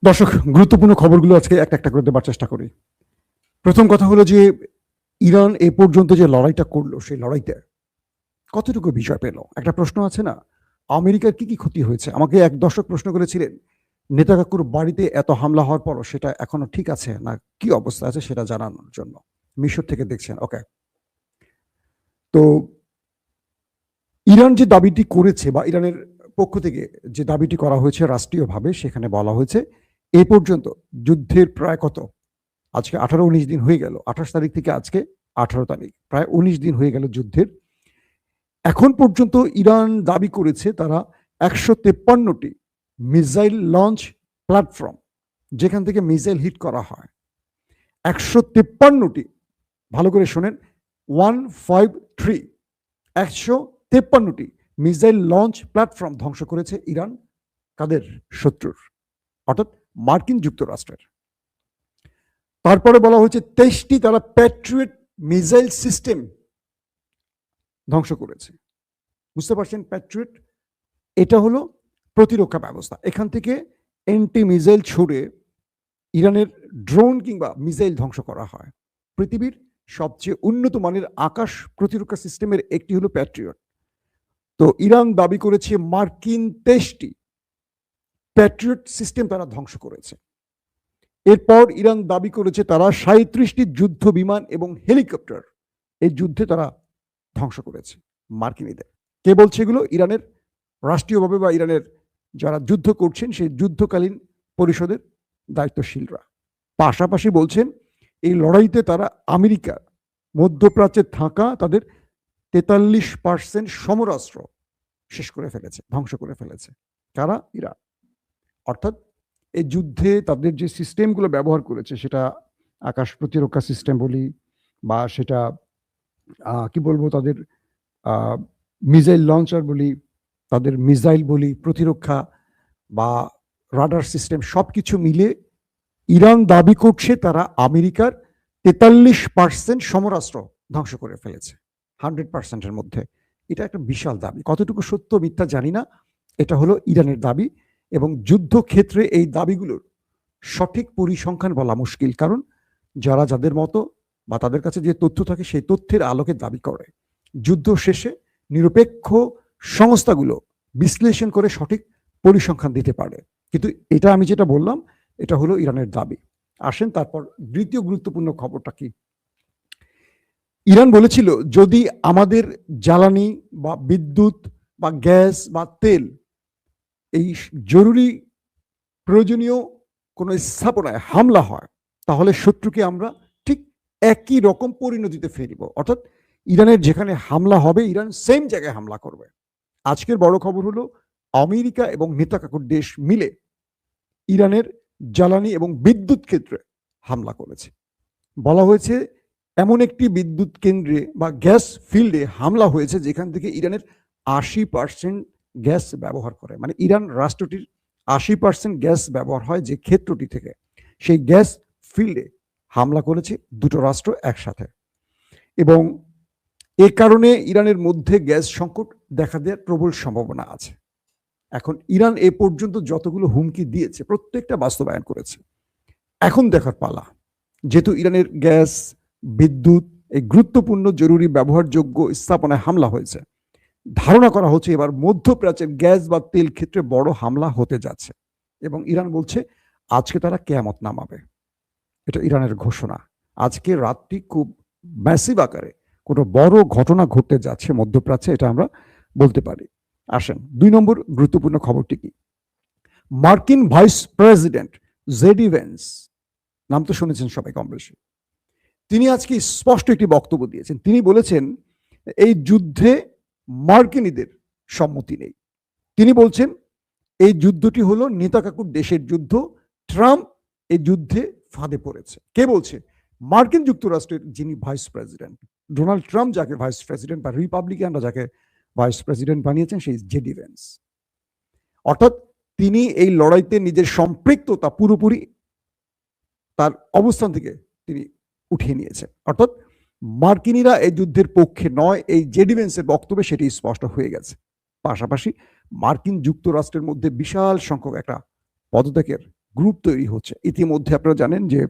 দর্শক, গুরুত্বপূর্ণ খবরগুলো আজকে একটা একটা করে দেবার চেষ্টা করি। প্রথম কথা হলো যে ইরান এ পর্যন্ত যে লড়াইটা করলো, সেই লড়াইতে কতটুকু বিজয় পেল? একটা প্রশ্ন আছে না, আমেরিকার কি কি ক্ষতি হয়েছে? আমাকে এক দর্শক প্রশ্ন করেছিলেন, নেতাকাকুর বাড়িতে এত হামলা হওয়ার পরও সেটা এখনো ঠিক আছে না কি অবস্থা আছে সেটা জানানোর জন্য। মিশর থেকে দেখছেন। ওকে, তো ইরান যে দাবিটি করেছে বা ইরানের পক্ষ থেকে যে দাবিটি করা হয়েছে রাষ্ট্রীয়ভাবে, সেখানে বলা হয়েছে এ পর্যন্ত যুদ্ধের প্রায় কত, আজকে 18-19 দিন হয়ে গেল। 28 তারিখ থেকে আজকে 18 তারিখ, প্রায় 19 দিন হয়ে গেল যুদ্ধের। এখন পর্যন্ত ইরান দাবি করেছে তারা 153টি মিসাইল লঞ্চ প্ল্যাটফর্ম, যেখান থেকে মিসাইল হিট করা হয়, 153টি, ভালো করে শোনেন, 153টি মিসাইল লঞ্চ প্ল্যাটফর্ম ধ্বংস করেছে ইরান। কাদের? শত্রুর, অর্থাৎ মার্কিন যুক্তরাষ্ট্রের। তারপরে বলা হয়েছে 23টি তারা প্যাট্রিয়ট মিসাইল সিস্টেম ধ্বংস করেছে। বুঝতে পারছেন? প্যাট্রিয়ট এটা হলো প্রতিরক্ষা ব্যবস্থা, এখান থেকে অ্যান্টি মিসাইল ছুড়ে ইরানের ড্রোন কিংবা মিসাইল ধ্বংস করা হয়। পৃথিবীর সবচেয়ে উন্নত মানের আকাশ প্রতিরক্ষা সিস্টেমের একটি হলো প্যাট্রিয়ট। তো ইরান দাবি করেছে মার্কিন 23টি প্যাট্রিয়ট সিস্টেম তারা ধ্বংস করেছে। এরপর ইরান দাবি করেছে তারা 37টি যুদ্ধ বিমান এবং হেলিকপ্টার এই যুদ্ধে তারা ধ্বংস করেছে মার্কিনীদের। কে বলছে এগুলো? ইরানের রাষ্ট্রীয়ভাবে বা ইরানের যারা যুদ্ধ করছেন সেই যুদ্ধকালীন পরিষদের দায়িত্বশীলরা। পাশাপাশি বলছেন এই লড়াইতে তারা আমেরিকা মধ্যপ্রাচ্যে থাকা তাদের 43% সমরাস্ত্র শেষ করে ফেলেছে, ধ্বংস করে ফেলেছে। কারা? ইরান। অর্থাৎ এই যুদ্ধে তাদের যে সিস্টেমগুলো ব্যবহার করেছে, সেটা আকাশ প্রতিরক্ষা সিস্টেম বলি বা সেটা কি বলবো, তাদের মিসাইল লঞ্চার বলি, তাদের মিসাইল বলি, প্রতিরক্ষা বা রাডার সিস্টেম, সবকিছু মিলে ইরান দাবি করছে তারা আমেরিকার 43% সমরাস্ত্র ধ্বংস করে ফেলেছে 100%-এর মধ্যে। এটা একটা বিশাল দাবি, কতটুকু সত্য মিথ্যা জানি না, এটা হলো ইরানের দাবি। এবং যুদ্ধক্ষেত্রে এই দাবিগুলোর সঠিক পরিসংখ্যান বলা মুশকিল, কারণ যারা যাদের মতো বা তাদের কাছে যে তথ্য থাকে সেই তথ্যের আলোকে দাবি করে। যুদ্ধ শেষে নিরপেক্ষ সংস্থাগুলো বিশ্লেষণ করে সঠিক পরিসংখ্যান দিতে পারে, কিন্তু এটা আমি যেটা বললাম এটা হলো ইরানের দাবি। আসেন তারপর দ্বিতীয় গুরুত্বপূর্ণ খবরটা কি। ইরান বলেছিল যদি আমাদের জ্বালানি বা বিদ্যুৎ বা গ্যাস বা তেল, এই জরুরি প্রয়োজনীয় কোনো স্থাপনায় হামলা হয়, তাহলে শত্রুকে আমরা ঠিক একই রকম পরিণতিতে ফেরিব। অর্থাৎ ইরানের যেখানে হামলা হবে, ইরান সেম জায়গায় হামলা করবে। আজকের বড় খবর হলো আমেরিকা এবং নেতাকাকুর দেশ মিলে ইরানের জ্বালানি এবং বিদ্যুৎ ক্ষেত্রে হামলা করেছে। বলা হয়েছে এমন একটি বিদ্যুৎ কেন্দ্রে বা গ্যাস ফিল্ডে হামলা হয়েছে যেখান থেকে ইরানের 80% গ্যাস ব্যবহার করে, মানে ইরান রাষ্ট্রটির 80% গ্যাস ব্যবহার হয় যে ক্ষেত্রটি থেকে, সেই গ্যাস ফিল্ডে হামলা করেছে দুটো রাষ্ট্র একসাথে। এবং এ কারণে ইরানের মধ্যে গ্যাস সংকট দেখা দেওয়ার প্রবল সম্ভাবনা আছে। এখন ইরান এ পর্যন্ত যতগুলো হুমকি দিয়েছে প্রত্যেকটা বাস্তবায়ন করেছে। এখন দেখার পালা, যেহেতু ইরানের গ্যাস, বিদ্যুৎ, এই গুরুত্বপূর্ণ জরুরি ব্যবহারযোগ্য স্থাপনায় হামলা হয়েছে, ধারণা করা হচ্ছে এবার মধ্যপ্রাচ্যের গ্যাস বা তেল ক্ষেত্রে বড় হামলা হতে যাচ্ছে। এবং ইরান বলছে আজকে তারা কিয়ামত নামাবে, এটা ইরানের ঘোষণা। আজকে রাতটি খুব ম্যাসিভ আকারে কোনো বড় ঘটনা ঘটতে যাচ্ছে মধ্যপ্রাচ্যে, এটা আমরা বলতে পারি। আসেন 2 নম্বর গুরুত্বপূর্ণ খবরটি কি। মার্কিন ভাইস প্রেসিডেন্ট জেডি ভেন্স, নাম তো শুনেছেন সবাই কম বেশি, তিনি আজকে স্পষ্ট একটি বক্তব্য দিয়েছেন। তিনি বলেছেন এই যুদ্ধে মার্কিনীদের সম্মতি নেই। তিনি বলছেন এই যুদ্ধটি হলো নেতাকাকুর দেশের যুদ্ধ, ট্রাম্প এই যুদ্ধে ফাঁদে পড়েছে। কে বলছে? মার্কিন যুক্তরাষ্ট্রের যিনি ভাইস প্রেসিডেন্ট, ডোনাল্ড ট্রাম্প যাকে ভাইস প্রেসিডেন্ট বা রিপাবলিকানরা যাকে ভাইস প্রেসিডেন্ট বানিয়েছেন, সেই জেডি ভেন্স। অর্থাৎ তিনি এই লড়াইতে নিজের সম্পৃক্ততা পুরোপুরি তার অবস্থান থেকে তিনি উঠিয়ে নিয়েছেন। অর্থাৎ মার্কিনীরা এই যুদ্ধের পক্ষে নয়, এই জেডি ভেন্সের বক্তব্যে সেটি স্পষ্ট হয়ে গেছে। পাশাপাশি মার্কিন যুক্তরাষ্ট্রের মধ্যে বিশাল সংখ্যক একটা পদত্যাগের গ্রুপ তৈরি হচ্ছে। ইতিমধ্যে আপনারা জানেন যে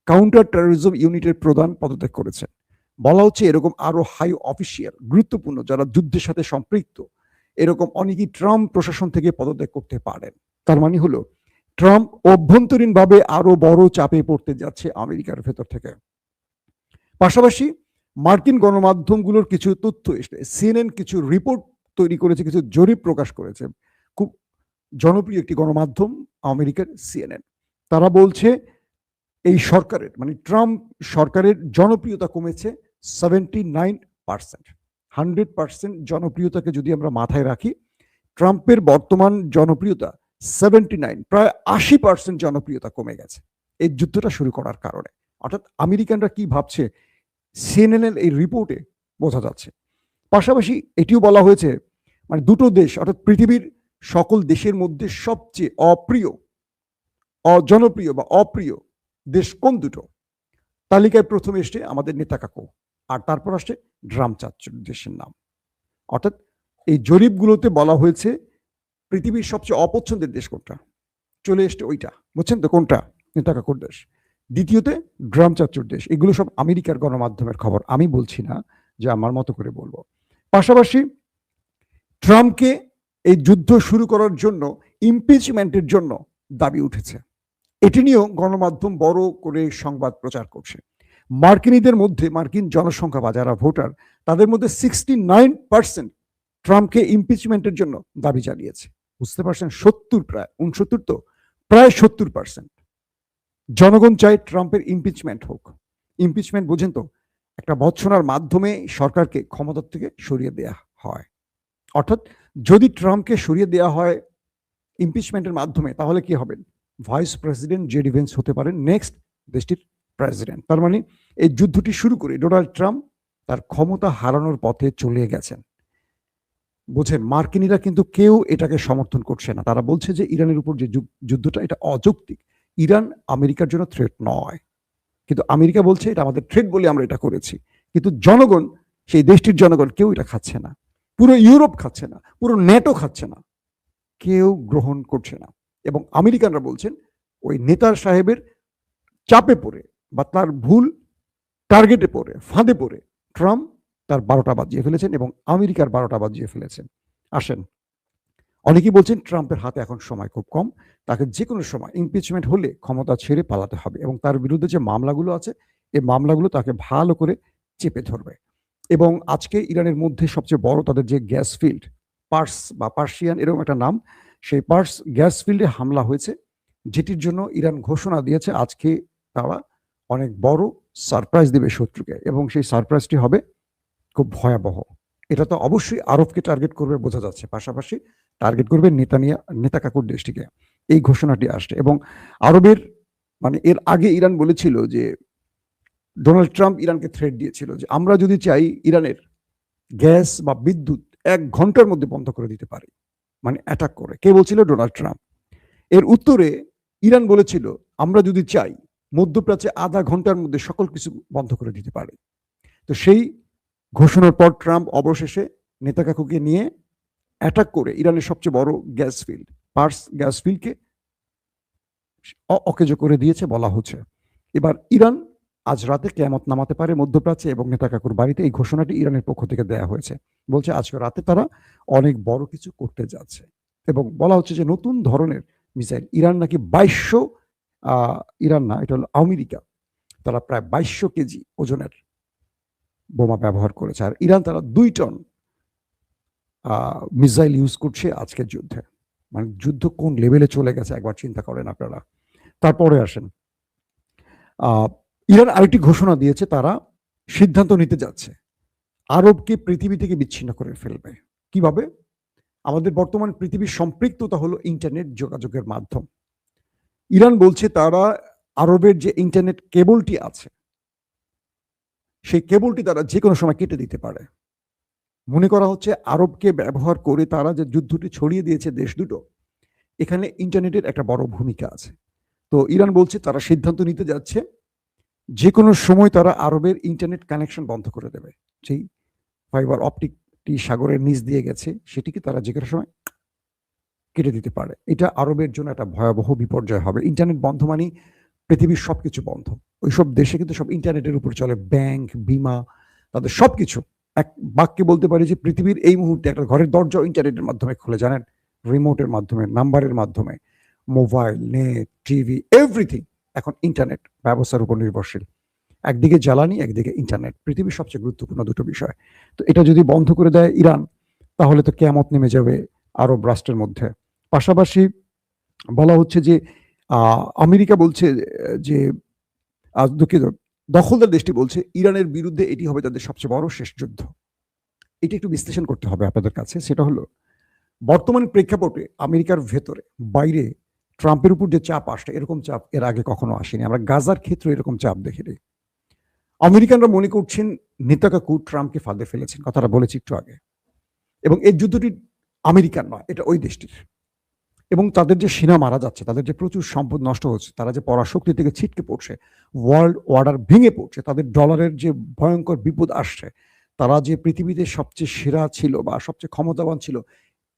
কাউন্টার টেরোরিজম ইউনিটের প্রধান পদত্যাগ করেছেন। বলা হচ্ছে এরকম আরো হাই অফিসিয়াল গুরুত্বপূর্ণ যারা যুদ্ধের সাথে সম্পৃক্ত এরকম অনেকেই ট্রাম্প প্রশাসন থেকে পদত্যাগ করতে পারেন। তার মানে হলো ট্রাম্প অভ্যন্তরীণভাবে আরো বড় চাপে পড়তে যাচ্ছে আমেরিকার ভেতর থেকে। পাশাপাশি মার্কিন গণমাধ্যমগুলোর কিছু তথ্য এসে সিএনএন কিছু রিপোর্ট তৈরি করেছে, কিছু জরিপ প্রকাশ করেছে। খুব জনপ্রিয় একটি গণমাধ্যম আমেরিকার সিএনএন। তারা বলছে এই সরকারের মানে ট্রাম্প সরকারের জনপ্রিয়তা কমেছে 79%। 100% জনপ্রিয়তাকে যদি আমরা মাথায় রাখি, ট্রাম্পের বর্তমান জনপ্রিয়তা 79, প্রায় 80% জনপ্রিয়তা কমে গেছে এই যুদ্ধটা শুরু করার কারণে। অর্থাৎ আমেরিকানরা কি ভাবছে সিএনএন এই রিপোর্টে বোঝা যাচ্ছে। পাশাপাশি এটিও বলা হয়েছে মানে দুটো দেশ অর্থাৎ পৃথিবীর সকল দেশের মধ্যে সবচেয়ে জনপ্রিয় বা অপ্রিয় দেশ কোন দুটো, তালিকায় প্রথমে এসছে আমাদের নেতা কাকু, আর তারপর আসছে ড্রাম চাচ্চুর দেশের নাম। অর্থাৎ এই জরিপগুলোতে বলা হয়েছে পৃথিবীর সবচেয়ে অপছন্দের দেশ কোনটা, চলে এসছে ওইটা, বুঝছেন তো কোনটা, নেতা কাকুর দেশ। দ্বিতীয়তে ড্রাম চাচ্চুর দেশ। এগুলো সব আমেরিকার গণমাধ্যমের খবর, আমি বলছি না, যে আমার মতো করে বলবো। পাশাপাশি ট্রাম্পকে এই যুদ্ধ শুরু করার জন্য ইমপিচমেন্টের জন্য দাবি উঠেছে। এটি নিয়েও গণমাধ্যম বড় করে সংবাদ প্রচার করছে। মার্কিনীদের মধ্যে মার্কিন জনসংখ্যা বা যারা ভোটার তাদের মধ্যে 69% ট্রাম্পকে ইমপিচমেন্টের জন্য দাবি জানিয়েছে। বুঝতে পারছেন, 70 প্রায় 69 তো প্রায় 70% জনগণ চায় ট্রাম্পের ইমপিচমেন্ট হোক। ইমপিচমেন্ট বোঝেন তো, একটা ভৎসনার মাধ্যমে সরকারকে ক্ষমতা থেকে সরিয়ে দেয়া হয়। অর্থাৎ যদি ট্রাম্পকে সরিয়ে দেওয়া হয় ইমপিচমেন্টের মাধ্যমে, তাহলে কি হবেন, ভাইস প্রেসিডেন্ট জেডি ভেন্স হতে পারেন নেক্সট দেশটির প্রেসিডেন্ট। তার মানে এই যুদ্ধটি শুরু করে ডোনাল্ড ট্রাম্প তার ক্ষমতা হারানোর পথে চলে গেছেন। বুঝেন, মার্কিনীরা কিন্তু কেউ এটাকে সমর্থন করছে না। তারা বলছে যে ইরানের উপর যে যুদ্ধটা এটা অযৌক্তিক, ইরান আমেরিকার জন্য থ্রেট নয়, কিন্তু আমেরিকা বলছে এটা আমাদের থ্রেট বলে আমরা এটা করেছি। কিন্তু জনগণ, সেই দেশটির জনগণ কেউ এটা খাচ্ছে না, পুরো ইউরোপ খাচ্ছে না, পুরো ন্যাটো খাচ্ছে না, কেউ গ্রহণ করছে না। এবং আমেরিকানরা বলছেন ওই নেতার সাহেবের চাপে পড়ে বা তার ভুল টার্গেটে পড়ে, ফাঁদে পড়ে ট্রাম্প তার 12টা বাজিয়ে ফেলেছেন এবং আমেরিকার 12টা বাজিয়ে ফেলেছেন। আসেন, অনেকেই বলছেন ট্রাম্পের হাতে এখন সময় খুব কম, তাকে যে কোনো সময় ইমপিচমেন্ট হলে ক্ষমতা ছেড়ে পালাতে হবে এবং তার বিরুদ্ধে যে মামলাগুলো আছে এই মামলাগুলো তাকে ভালো করে চেপে ধরবে। এবং আজকে ইরানের মধ্যে সবচেয়ে বড় তাদের যে গ্যাস ফিল্ড, পার্স বা পার্সিয়ান এরকম একটা নাম, সেই পার্স গ্যাস ফিল্ডে হামলা হয়েছে, যেটির জন্য ইরান ঘোষণা দিয়েছে আজকে তারা অনেক বড় সারপ্রাইজ দেবে শত্রুকে, এবং সেই সারপ্রাইজটি হবে খুব ভয়াবহ। এটা তো অবশ্যই আরবকে টার্গেট করবে বোঝা যাচ্ছে, পাশাপাশি টার্গেট করবে নেতা কাকুর দেশটিকে। এই ঘোষণাটি আসছে এবং আরবের মানে এর আগে ইরান বলেছিল যে ডোনাল্ড ট্রাম্প ইরানকে থ্রেট দিয়েছিল যে আমরা যদি চাই ইরানের গ্যাস বা বিদ্যুৎ 1 ঘন্টার মধ্যে বন্ধ করে দিতে পারি, মানে অ্যাটাক করে। কে বলছিল? Donald Trump. এর উত্তরে ইরান বলেছিল আমরা যদি চাই মধ্যপ্রাচ্যে আধা ঘন্টার মধ্যে সকল কিছু বন্ধ করে দিতে পারে। তো সেই ঘোষণার পর ট্রাম্প অবশেষে নেতাকাকুকে নিয়ে অ্যাটাক করে ইরানের সবচেয়ে বড় গ্যাস ফিল্ড, পার্স গ্যাস ফিল্ডকে অকেজো করে দিয়েছে বলা হচ্ছে। এবার ইরান আজ রাতে কিয়ামত নামাতে পারে মধ্যপ্রাচ্যে, এবং নেতাকাকুর বাড়িতে এই ঘোষণাটি ইরানের পক্ষ থেকে দেয়া হয়েছে। বলছে আজকে রাতে তারা অনেক বড় কিছু করতে যাচ্ছে এবং বলা হচ্ছে যে নতুন ধরনের মিসাইল ইরান নাকি 2200, ইরান না, এটা হলো আমেরিকা, তারা প্রায় 2200 কেজি ওজনের বোমা ব্যবহার করেছে, আর ইরান তারা 2 টন মিসাইল ইউজ করছে আজকের যুদ্ধে। মানে যুদ্ধ কোন লেভেলে চলে গেছে একবার চিন্তা করেন আপনারা। তারপরে আসেন, ইরান আরেকটি ঘোষণা দিয়েছে, তারা সিদ্ধান্ত নিতে যাচ্ছে আরবকে পৃথিবী থেকে বিচ্ছিন্ন করে ফেলবে। কিভাবে? আমাদের বর্তমান পৃথিবীর সম্পৃক্ততা হলো ইন্টারনেট যোগাযোগের মাধ্যম। ইরান বলছে তারা আরবের যে ইন্টারনেট কেবলটি আছে সেই কেবলটি তারা যে কোনো সময় কেটে দিতে পারে। মনে করা হচ্ছে আরবকে ব্যবহার করে তারা যে যুদ্ধটি ছড়িয়ে দিয়েছে দেশ দুটো, এখানে ইন্টারনেটের একটা বড় ভূমিকা আছে। তো ইরান বলছে তারা সিদ্ধান্ত নিতে যাচ্ছে যে কোনো সময় তারা আরবের ইন্টারনেট কানেকশন বন্ধ করে দেবে। যেই ফাইবার অপটিকটি সাগরের নিচ দিয়ে গেছে সেটিকে তারা যে কোনো সময় কেটে দিতে পারে। এটা আরবের জন্য একটা ভয়াবহ বিপর্যয় হবে। ইন্টারনেট বন্ধ মানে পৃথিবীর সবকিছু বন্ধ। ওইসব দেশে কিন্তু সব ইন্টারনেটের উপর চলে, ব্যাংক, বীমা, তাদের সবকিছু। এক বাক্যে বলতে পারি যে পৃথিবীর এই মুহূর্তে একটা ঘরের দরজা ইন্টারনেটের মাধ্যমে খুলে, জানেন, রিমোটের মাধ্যমে, নাম্বারের মাধ্যমে, মোবাইল, নেট, টিভি, এভরিথিং এখন ইন্টারনেট ব্যবস্থার উপর নির্ভরশীল। একদিকে জ্বালানি, একদিকে ইন্টারনেট, পৃথিবীর সবচেয়ে গুরুত্বপূর্ণ দুটো বিষয়। তো এটা যদি বন্ধ করে দেয় ইরান, তাহলে তো কেয়ামত নেমে যাবে আরব রাষ্ট্রের মধ্যে। পাশাপাশি বলা হচ্ছে যে আমেরিকা বলছে যে দুঃখিত, দখলদার দেশটি বলছে ইরানের বিরুদ্ধে এটি হবে তাদের সবচেয়ে বড় শেষ যুদ্ধ। এটা একটু বিশ্লেষণ করতে হবে আপনাদের কাছে। সেটা হলো বর্তমান প্রেক্ষাপটে আমেরিকার ভেতরে বাইরে ট্রাম্পের উপর যে চাপ আসছে, এরকম চাপ এর আগে কখনো আসেনি। আমরা গাজার ক্ষেত্রে এরকম চাপ দেখিনি। আমেরিকানরা মনে করছেন নেতাকাকু ট্রাম্পকে ফাঁদে ফেলেছেন, কথাটা বলেছি একটু আগে, এবং এই যুদ্ধটি আমেরিকার নয়, এটা ওই দেশটির। এবং তাদের যে সেনা মারা যাচ্ছে, তাদের যে প্রচুর সম্পদ নষ্ট হচ্ছে, তারা যে পরাশক্তি থেকে ছিটকে পড়ছে, ওয়ার্ল্ড অর্ডার ভেঙে পড়ছে, তাদের ডলারের যে ভয়ঙ্কর বিপদ আসছে, তারা যে পৃথিবীতে সবচেয়ে সেরা ছিল বা সবচেয়ে ক্ষমতাবান ছিল,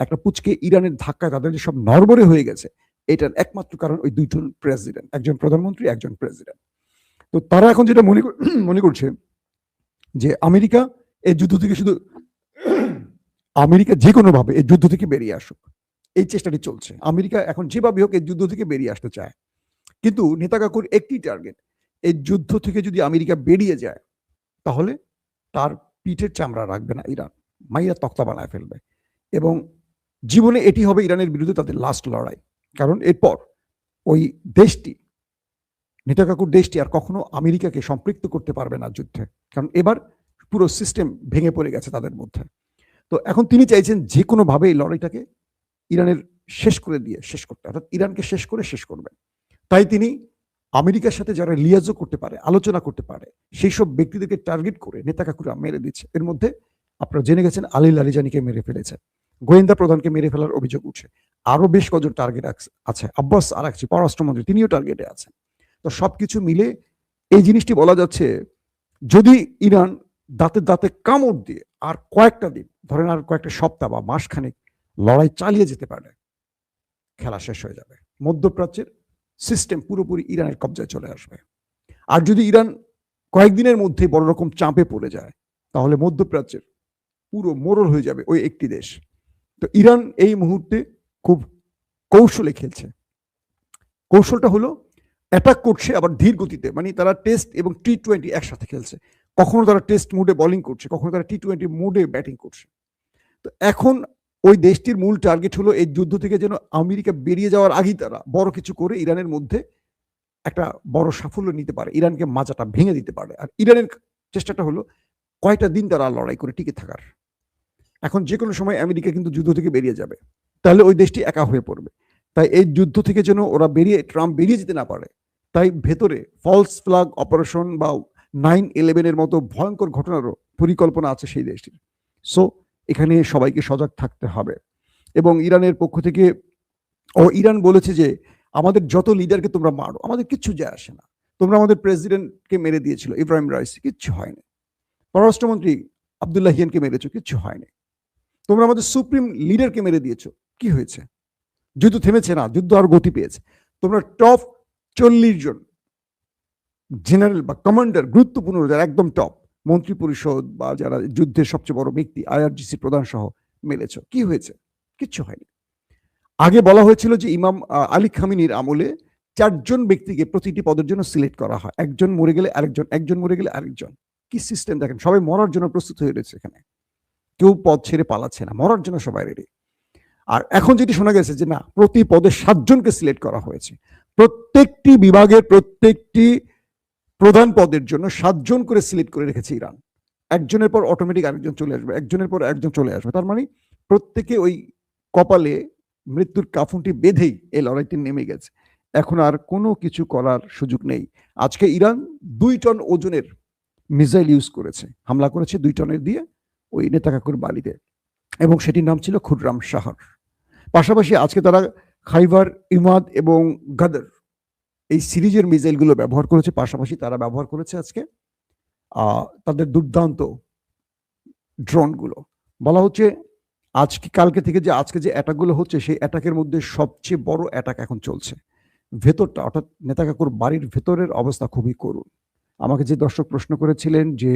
একটা পুচকে ইরানের ধাক্কায় তাদের যে সব নড়বড়ে হয়ে গেছে, এটার একমাত্র কারণ ওই দুইজন প্রেসিডেন্ট, একজন প্রধানমন্ত্রী, একজন প্রেসিডেন্ট। তো তারা এখন যেটা মনে করছে যে আমেরিকা এই যুদ্ধ থেকে শুধু আমেরিকা যে কোনো ভাবে এই যুদ্ধ থেকে বেরিয়ে আসুক, এই চেষ্টাটি চলছে। আমেরিকা এখন যেভাবে হোক এই যুদ্ধ থেকে বেরিয়ে আসতে চায়, কিন্তু নেতাকাকুর একটি টার্গেট, এই যুদ্ধ থেকে যদি আমেরিকা বেরিয়ে যায় তাহলে তার পিঠের চামড়া রাখবে না ইরান, মাইরা তক্তা বানায় ফেলবে। এবং জীবনে এটি হবে ইরানের বিরুদ্ধে তাদের লাস্ট লড়াই। কারণ এরপর ওই দেশটি, নেতাকাকুর দেশটি আর কখনো আমেরিকাকে সম্পৃক্ত করতে পারবে না যুদ্ধে, কারণ এবার পুরো সিস্টেম ভেঙে পড়ে গেছে তাদের মধ্যে। তো এখন তিনি চাইছেন যে কোনোভাবে এই লড়াইটাকে ইরানের শেষ করে দিয়ে শেষ করতে, অর্থাৎ ইরানকে শেষ করে শেষ করবেন। তাই তিনি আমেরিকার সাথে যারা লিয়াজও করতে পারে, আলোচনা করতে পারে, সেই সব ব্যক্তিদেরকে টার্গেট করে নেতাকাকুরা মেরে দিচ্ছে। এর মধ্যে আপনারা জেনে গেছেন আলী লারিজানিকে মেরে ফেলেছে, গোয়েন্দা প্রধানকে মেরে ফেলার অভিযোগ উঠছে, আরো বেশ কজন টার্গেট আছে, আব্বাস আরাকচি পররাষ্ট্রমন্ত্রী তিনিও টার্গেটে আছেন। তো সবকিছু মিলে এই জিনিসটি বলা যাচ্ছে, যদি ইরান দাঁতে দাঁতে কামড় দিয়ে আর কয়েকটা দিন, ধরেন আর কয়েকটা সপ্তাহ বা মাসখানেক লড়াই চালিয়ে যেতে পারে, খেলা শেষ হয়ে যাবে। মধ্যপ্রাচ্যের সিস্টেম পুরোপুরি ইরানের কবজায় চলে আসবে। আর যদি ইরান কয়েকদিনের মধ্যে বড় রকম চাপে পড়ে যায়, তাহলে মধ্যপ্রাচ্যের পুরো মোড়ল হয়ে যাবে ওই একটি দেশ। তো ইরান এই মুহূর্তে খুব কৌশলে খেলছে। কৌশলটা হলো অ্যাটাক করছে আবার ধীর গতিতে, মানে তারা টেস্ট এবং টি-20 একসাথে খেলছে। কখনো তারা টেস্ট মুডে বোলিং করছে, কখনো তারা টি-20 মুডে ব্যাটিং করছে। তো এখন ওই দেশটির মূল টার্গেট হলো এই যুদ্ধ থেকে যেন আমেরিকা বেরিয়ে যাওয়ার আগেই তারা বড় কিছু করে ইরানের মধ্যে একটা বড় সাফল্য নিতে পারে, ইরানকে মাজাটা ভেঙে দিতে পারে। আর ইরানের চেষ্টাটা হলো কয়টা দিন তারা লড়াই করে টিকে থাকার। এখন যে কোনো সময় আমেরিকা কিন্তু যুদ্ধ থেকে বেরিয়ে যাবে, তাহলে ওই দেশটি একা হয়ে পড়বে। তাই এই যুদ্ধ থেকে যেন ওরা ট্রাম্প বেরিয়ে যেতে না পারে, তাই ভেতরে ফলস ফ্ল্যাগ অপারেশন বা 9/11-এর মতো ভয়ঙ্কর ঘটনারও পরিকল্পনা আছে সেই দেশটির। সো এখানে সবাইকে সজাগ থাকতে হবে। এবং ইরানের পক্ষ থেকে ইরান বলেছে যে আমাদের যত লিডারকে তোমরা মারো, আমাদের কিচ্ছু যায় আসে না। তোমরা আমাদের প্রেসিডেন্টকে মেরে দিয়েছিল, ইব্রাহিম রাইসি, কিচ্ছু হয়নি। পররাষ্ট্রমন্ত্রী আব্দুল্লাহিয়ানকে মেরেছো, কিচ্ছু হয়নি। তোমরা আমাদের সুপ্রিম লিডারকে মেরে দিয়েছো, কি হয়েছে? যুদ্ধ থেমেছে না, যুদ্ধ আর গতি পেয়েছে। তোমরা টপ 40 জন জেনারেল বা কমান্ডার, গুরুত্বপূর্ণ যারা একদম টপ মন্ত্রী পরিষদ বা যারা যুদ্ধের সবচেয়ে বড় ব্যক্তি, IRGC প্রধান সহ মেরেছ, কি হয়েছে? কিচ্ছু হয়নি। আগে বলা হয়েছিল যে ইমাম আলী খামিনির আমলে 4 জন ব্যক্তিকে প্রতিটি পদের জন্য সিলেক্ট করা হয়, একজন মরে গেলে আরেকজন, একজন মরে গেলে আরেকজন। কি সিস্টেম দেখেন, সবাই মরার জন্য প্রস্তুত হয়ে রয়েছে এখানে, কেউ পদ ছেড়ে পালাচ্ছে না, মরার জন্য সবাই রেডি। আর এখন যেটি শোনা গেছে যে না, প্রতি পদে 7 জনকে সিলেক্ট করা হয়েছে, প্রত্যেকটি বিভাগের প্রত্যেকটি প্রধান পদের জন্য 7 জন করে সিলেক্ট করে রেখেছে ইরান। একজনের পর অটোমেটিক আরেকজন চলে আসবে, একজনের পর একজন চলে আসবে। তার মানে প্রত্যেকে ওই কপালে মৃত্যুর কাফনটি বেঁধেই এই লড়াইটি নেমে গেছে। এখন আর কোনো কিছু করার সুযোগ নেই। আজকে ইরান 2 টন ওজনের মিসাইল ইউজ করেছে, হামলা করেছে 2 টনের দিয়ে ওই নেতাকাকুর বাড়িতে, এবং সেটির নাম ছিল খুররাম শাহর। পাশাপাশি আজকে তারা খাইবার, ইমাদ এবং গাদর এই সিরিজের মিসাইলগুলো ব্যবহার করেছে। পাশাপাশি তারা ব্যবহার করেছে আজকে তাদের দুর্দান্ত ড্রোনগুলো। বলা হচ্ছে আজকে কালকে থেকে যে আজকে যে অ্যাটাকগুলো হচ্ছে সেই অ্যাটাকের মধ্যে সবচেয়ে বড় অ্যাটাক এখন চলছে ভেতরটা, অর্থাৎ নেতা কাকুর বাড়ির ভেতরের অবস্থা খুবই করুণ। আমাকে যে দর্শক প্রশ্ন করেছিলেন যে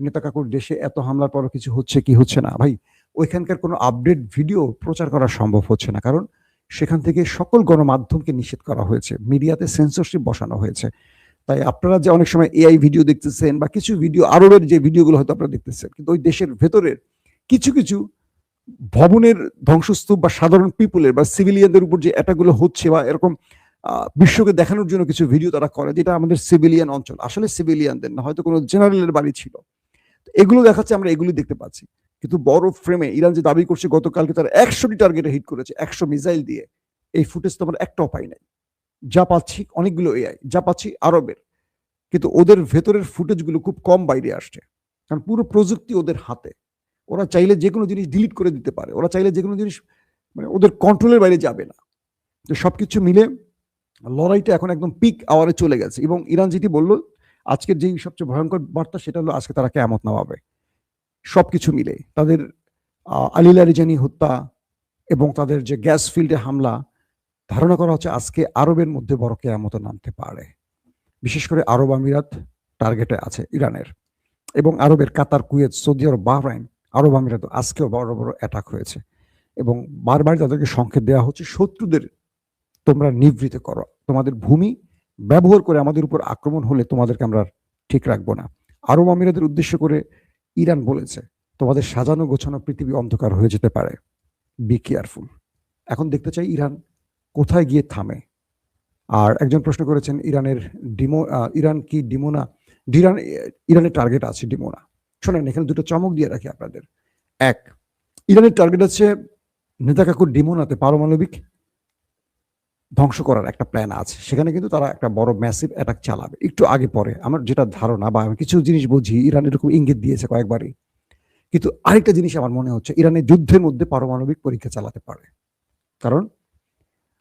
নেতা কাকুর দেশে এত হামলার পরও কিছু হচ্ছে কি হচ্ছে না, ভাই ওইখানকার কোনো আপডেট ভিডিও প্রচার করা সম্ভব হচ্ছে না, কারণ সেখান থেকে সকল গণমাধ্যমকে নিষেধ করা হয়েছে, মিডিয়াতে সেন্সরশিপ বসানো হয়েছে। তাই আপনারা যে অনেক সময় এআই ভিডিও দেখতেছেন বা কিছু ভিডিও আরবের যে ভিডিওগুলো হয়তো আপনারা দেখতেছেন, কিন্তু ওই দেশের ভেতরের কিছু কিছু ভবনের ধ্বংসস্তূপ বা সাধারণ পিপুলের বা সিভিলিয়ানদের উপর যে অ্যাটাকগুলো হচ্ছে বা এরকম বিশ্বকে দেখানোর জন্য কিছু ভিডিও তারা করে, যেটা আমাদের সিভিলিয়ান অঞ্চল, আসলে সিভিলিয়ানদের না, হয়তো কোনো জেনারেলের বাড়ি ছিল, এগুলো দেখাচ্ছে, আমরা এগুলি দেখতে পাচ্ছি। কিন্তু বড় ফ্রেমে ইরান যে দাবি করছে গতকালকে তারা 100টি টার্গেটে হিট করেছে 100 মিসাইল দিয়ে, এই ফুটেজ তো আমরা একটাও পাই নাই। যা পাচ্ছি অনেকগুলো এআই, যা পাচ্ছি আরবের, কিন্তু ওদের ভেতরের ফুটেজগুলো খুব কম বাইরে আসছে, কারণ পুরো প্রযুক্তি ওদের হাতে। ওরা চাইলে যে কোনো জিনিস ডিলিট করে দিতে পারে, ওরা চাইলে যে কোনো জিনিস মানে ওদের কন্ট্রোলের বাইরে যাবে না। তো সবকিছু মিলে লড়াইটা এখন একদম পিক আওয়ারে চলে গেছে, এবং ইরান যেটি বললো আজকের যেই সবচেয়ে ভয়ঙ্কর বার্তা সেটা হলো আজকে তারা কিয়ামত নামাবে। সবকিছু মিলে তাদের আলী লারিজানি হত্যা এবং তাদের যে গ্যাস ফিল্ডে হামলা, ধারণা করা হচ্ছে আজকে আরবের মধ্যে বড় কিয়ামত নামতে পারে। বিশেষ করে আরব আমিরাত টার্গেটে আছে ইরানের, এবং আরবের কাতার, কুয়েত, সৌদি আরব, বাহরাইন, আরব আমিরাত আজকেও বড় বড় অ্যাটাক হয়েছে, এবং বারবার তাদেরকে সংকেত দেওয়া হচ্ছে শত্রুদের তোমরা নিবৃত্ত করো, তোমাদের ভূমি ব্যবহার করে আমাদের উপর আক্রমণ হলে তোমাদেরকে আমরা ঠিক রাখবো না। আরব আমিরাতের উদ্দেশ্য করে ইরান বলেছে তোমাদের সাজানো গোছানো পৃথিবী অন্ধকার হয়ে যেতে পারে, বি কেয়ারফুল। এখন দেখতে চাই ইরান কোথায় গিয়ে থামে। আর একজন প্রশ্ন করেছেন ইরানের ইরান কি ডিমোনা, ইরানের টার্গেট আছে ডিমোনা। শোনেন, এখানে দুটো চমক দিয়ে রাখি আপনাদের। এক, ইরানের টার্গেট আছে নেতা কাকুর ডিমোনাতে পারমাণবিক ধ্বংস করার একটা প্ল্যান আছে, সেখানে কিন্তু তারা একটা বড় ম্যাসিভ অ্যাটাক চালাবে একটু আগে পরে। আমার যেটা ধারণা বা আমি কিছু জিনিস বুঝি, ইরান এরকম ইঙ্গিত দিয়েছে কয়েকবারই। কিন্তু আরেকটা জিনিস আমার মনে হচ্ছে, ইরানের যুদ্ধের মধ্যে পারমাণবিক পরীক্ষা চালাতে পারে, কারণ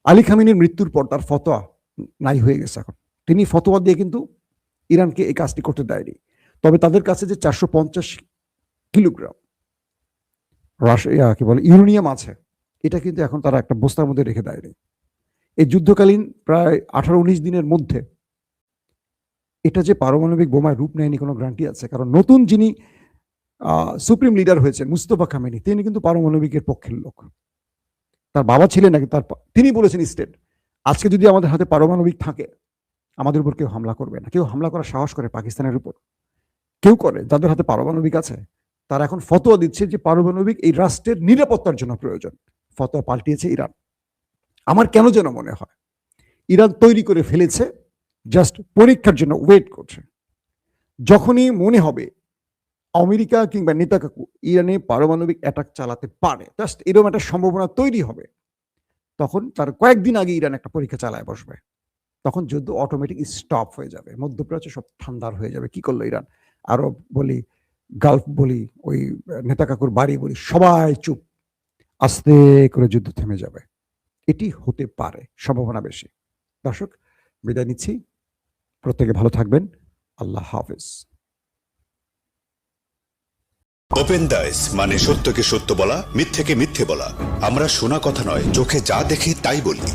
আলী খামিনির মৃত্যুর পর তার ফতোয়া নাই হয়ে গেছে। এখন তিনি ফতোয়া দিয়ে কিন্তু ইরানকে এই কাজটি করতে দেয়নি, তবে তাদের কাছে যে 450 কিলোগ্রাম কি বলে ইউরেনিয়াম আছে, এটা কিন্তু এখন তারা একটা বস্তার মধ্যে রেখে দেয়নি। এই যুদ্ধকালীন প্রায় 18-19 দিনের মধ্যে এটা যে পারমাণবিক বোমায় রূপ নেয়নি কোনো গ্যারান্টি আছে? কারণ নতুন যিনি সুপ্রিম লিডার হয়েছেন মুস্তফা খামেনি, তিনি কিন্তু পারমাণবিকের পক্ষের লোক। তার বাবা ছিলেন নাকি, তিনি বলেছেন স্টেট, আজকে যদি আমাদের হাতে পারমাণবিক থাকে আমাদের উপর কেউ হামলা করবে না। কেউ হামলা করার সাহস করে পাকিস্তানের উপর? কেউ করে যাদের হাতে পারমাণবিক আছে। তারা এখন ফতোয়া দিচ্ছে যে পারমাণবিক এই রাষ্ট্রের নিরাপত্তার জন্য প্রয়োজন। ফতোয়া পাল্টিয়েছে ইরান। আমার কেন যেন মনে হয় ইরান তৈরি করে ফেলেছে, জাস্ট পরীক্ষার জন্য ওয়েট করছে। যখনই মনে হবে আমেরিকা কিংবা নেতাকাকু ইরানে পারমাণবিক অ্যাটাক চালাতে পারে, জাস্ট এরকম একটা সম্ভাবনা তৈরি হবে, তখন তার কয়েকদিন আগে ইরান একটা পরীক্ষা চালায় বসবে। তখন যুদ্ধ অটোমেটিক স্টপ হয়ে যাবে, মধ্যপ্রাচ্য সব ঠান্ডার হয়ে যাবে। কি করলো ইরান? আরব বলি, গালফ বলি, ওই নেতাকাকুর বাড়ি বলি, সবাই চুপ, আস্তে করে যুদ্ধ থেমে যাবে। এটি হতে পারে, সম্ভাবনা বেশি। দর্শক, বিদায় নিচ্ছি, প্রত্যেকে ভালো থাকবেন। আল্লাহ হাফেজ। ওপেন দাইস মানে সত্যকে সত্য বলা, মিথ্যেকে মিথ্যে বলা। আমরা শোনা কথা নয়, চোখে যা দেখি তাই বলি।